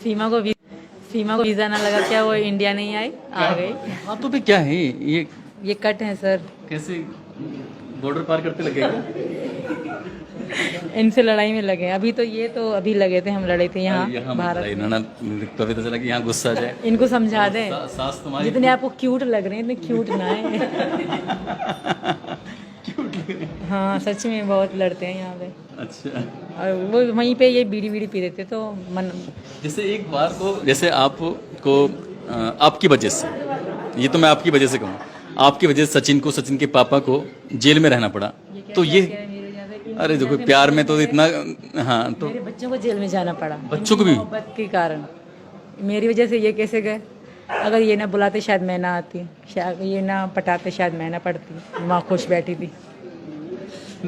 सीमा को वीज़ा ना लगा क्या वो इंडिया नहीं आई, आ गई। हाथों पे क्या है ये कट है सर, कैसे बॉर्डर पार करते लगेगा? इनसे लड़ाई में लगे हैं। अभी तो अभी लगे थे, हम लड़े थे यहाँ भारत। इन्होंने कभी तो चला कि यहाँ गुस्सा जाए। इनको समझा दें, सास तुम्हारी जितने आपको क्यूट लग रहे हैं इतने क्यूट ना है। हाँ सच में बहुत लड़ते हैं यहाँ पे। अच्छा, और वो वहीं पे ये बीड़ी पी देते तो मन। जैसे एक बार को जैसे आपको आपकी वजह से, ये तो मैं आपकी वजह से कहूँ, आपकी वजह से सचिन के पापा को जेल में रहना पड़ा, तो ये अरे देखो प्यार में तो इतना, हाँ तो मेरे बच्चों को जेल में जाना पड़ा, बच्चों को भी मोहब्बत के कारण। मेरी वजह से ये कैसे गए? अगर ये ना बुलाते शायद मैं ना आती, शायद ये ना पटाते शायद मैं ना पढ़ती, माँ खुश बैठी थी।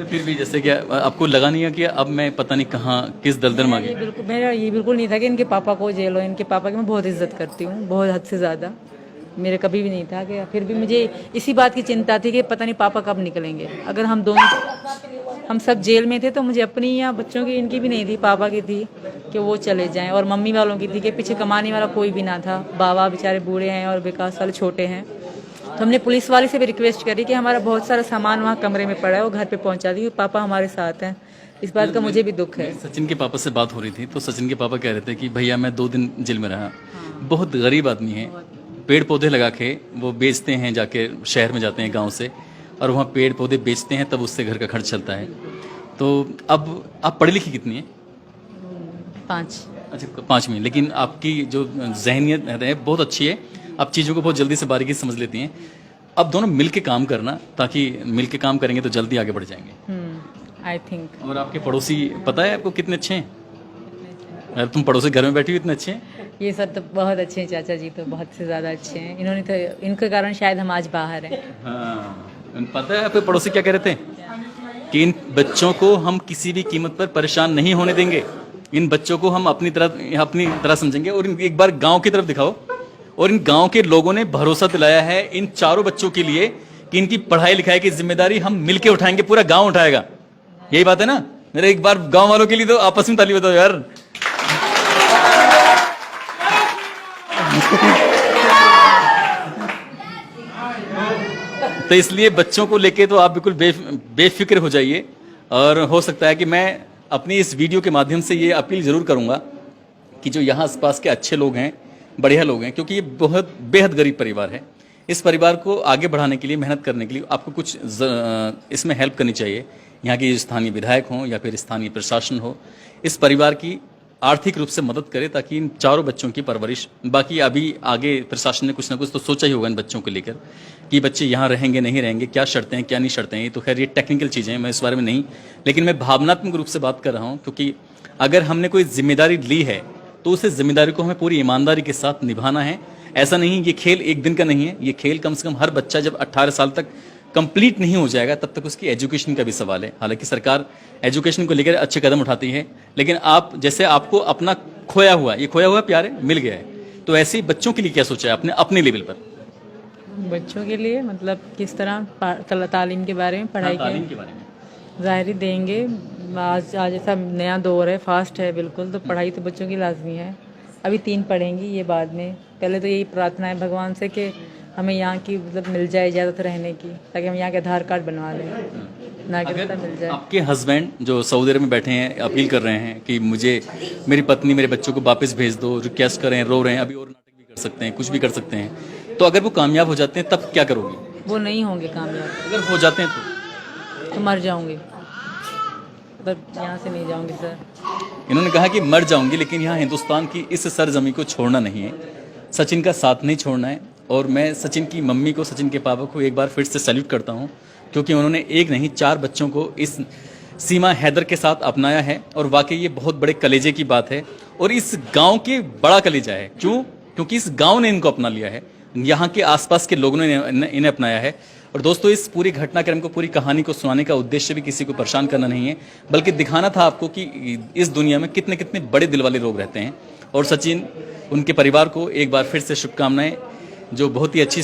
फिर भी जैसे क्या आपको लगा नहीं है कि अब मैं पता नहीं कहाँ किस दलदल में आ गई? मेरा ये बिल्कुल नहीं था कि इनके पापा को जेल हो। इनके पापा की मैं बहुत इज्जत करती हूँ, बहुत हद से ज़्यादा। मेरे कभी भी नहीं था कि, फिर भी मुझे इसी बात की चिंता थी कि पता नहीं पापा कब निकलेंगे। अगर हम सब जेल में थे तो मुझे अपनी या बच्चों की, इनकी भी नहीं थी, पापा की थी कि वो चले जाएं, और मम्मी वालों की थी कि पीछे कमाने वाला कोई भी ना था। बाबा बेचारे बूढ़े हैं और विकास वाले छोटे हैं। तो हमने पुलिस वाले से भी रिक्वेस्ट करी कि हमारा बहुत सारा सामान वहाँ कमरे में पड़ा है, वो घर पे पहुँचा दी। पापा हमारे साथ हैं, इस बात का मुझे भी दुख है। सचिन के पापा से बात हो रही थी तो सचिन के पापा कह रहे थे कि भैया मैं 2 दिन जेल में रहा। बहुत गरीब आदमी है, पेड़ पौधे लगा के वो बेचते हैं, जाके शहर में जाते हैं गांव से, और वहाँ पेड़ पौधे बेचते हैं, तब उससे घर का खर्च चलता है। तो अब आप पढ़ी लिखी कितनी है? 5। अच्छा 5वीं, लेकिन आपकी जो जहनियत है बहुत अच्छी है, आप चीज़ों को बहुत जल्दी से बारीकी से समझ लेती हैं। अब दोनों मिल के काम करना, ताकि मिल के काम करेंगे तो जल्दी आगे बढ़ जाएंगे। I think. और आपके पड़ोसी पता है आपको कितने अच्छे हैं? यार तुम पड़ोसी घर में बैठी हुई इतने अच्छे हैं। ये सब तो बहुत अच्छे हैं, चाचा जी तो बहुत से ज़्यादा अच्छे हैं। इन्होंने तो, इनके कारण शायद हम आज बाहर हैं। हाँ, पता है आपके पड़ोसी क्या कह रहे थे कि इन बच्चों को हम किसी भी कीमत पर परेशान नहीं होने देंगे, इन बच्चों को हम अपनी तरह समझेंगे। और एक बार गांव की तरफ दिखाओ, और इन गांव के लोगों ने भरोसा दिलाया है इन चारों बच्चों के लिए कि इनकी पढ़ाई लिखाई की जिम्मेदारी हम मिलके उठाएंगे, पूरा गांव उठाएगा। यही बात है ना? मेरे एक बार गांव वालों के लिए तो आपस में ताली बताओ यार। तो इसलिए बच्चों को लेके तो आप बिल्कुल बेफिक्र हो जाइए। और हो सकता है कि मैं अपनी इस वीडियो के माध्यम से ये अपील जरूर करूंगा कि जो यहाँ आसपास के अच्छे लोग हैं, बढ़िया लोग हैं, क्योंकि ये बहुत बेहद गरीब परिवार है, इस परिवार को आगे बढ़ाने के लिए, मेहनत करने के लिए आपको कुछ इसमें हेल्प करनी चाहिए। यहाँ के स्थानीय विधायक हों या फिर स्थानीय प्रशासन हो, इस परिवार की आर्थिक रूप से मदद करे ताकि इन चारों बच्चों की परवरिश, बाकी अभी आगे प्रशासन ने कुछ ना कुछ तो सोचा ही होगा इन बच्चों को लेकर कि बच्चे यहाँ रहेंगे नहीं रहेंगे, क्या शर्तें हैं क्या नहीं शर्तें हैं। ये तो खैर ये टेक्निकल चीज़ें हैं, मैं इस बारे में नहीं, लेकिन मैं भावनात्मक रूप से बात कर रहा हूँ। क्योंकि अगर हमने कोई जिम्मेदारी ली है तो उस जिम्मेदारी को हमें पूरी ईमानदारी के साथ निभाना है। ऐसा नहीं, ये खेल एक दिन का नहीं है, ये खेल कम से कम हर बच्चा जब 18 साल तक कंप्लीट नहीं हो जाएगा तब तक उसकी एजुकेशन का भी सवाल है। हालांकि सरकार एजुकेशन को लेकर अच्छे कदम उठाती है, लेकिन आप जैसे आपको अपना खोया हुआ प्यार है, मिल गया है, तो ऐसे ही बच्चों के लिए क्या सोचा है अपने लेवल पर? बच्चों के लिए मतलब किस तरह तालीम के बारे में, पढ़ाई के बारे में ज़ाहिर ही देंगे। आज ऐसा नया दौर है, फास्ट है बिल्कुल, तो पढ़ाई तो बच्चों की लाजमी है। अभी 3 पढ़ेंगी, ये बाद में। पहले तो यही प्रार्थना है भगवान से कि हमें यहाँ की मतलब मिल जाए इजाज़त रहने की, ताकि हम यहाँ के आधार कार्ड बनवा लें, नागरिकता मिल जाए। आपके हस्बैंड जो सऊदी अरब में बैठे हैं अपील कर रहे हैं कि मुझे मेरी पत्नी मेरे बच्चों को वापस भेज दो, रिक्वेस्ट कर रहे हैं, रो रहे हैं, अभी और नाटक भी कर सकते हैं, कुछ भी कर सकते हैं, तो अगर वो कामयाब हो जाते हैं तब क्या करोगी? वो नहीं होंगे कामयाब। अगर हो जाते हैं तो मर जाऊंगी, पर यहाँ से नहीं जाऊंगी सर। इन्होंने कहा कि मर जाऊंगी, लेकिन यहाँ हिंदुस्तान की इस सरजमी को छोड़ना नहीं है, सचिन का साथ नहीं छोड़ना है। और मैं सचिन की मम्मी को, सचिन के पापा को एक बार फिर से सैल्यूट करता हूँ, क्योंकि उन्होंने एक नहीं 4 बच्चों को इस सीमा हैदर के साथ अपनाया है। और वाकई ये बहुत बड़े कलेजे की बात है, और इस गांव के बड़ा कलेजा है। क्यों? क्योंकि इस गांव ने इनको अपना लिया है, यहाँ के आसपास के लोगों ने इन्हें अपनाया है। और दोस्तों, इस पूरी घटनाक्रम को, पूरी कहानी को सुनाने का उद्देश्य भी किसी को परेशान करना नहीं है, बल्कि दिखाना था आपको कि इस दुनिया में कितने कितने बड़े दिल वाले लोग रहते हैं। और सचिन, उनके परिवार को एक बार फिर से शुभकामनाएं, जो बहुत ही अच्छी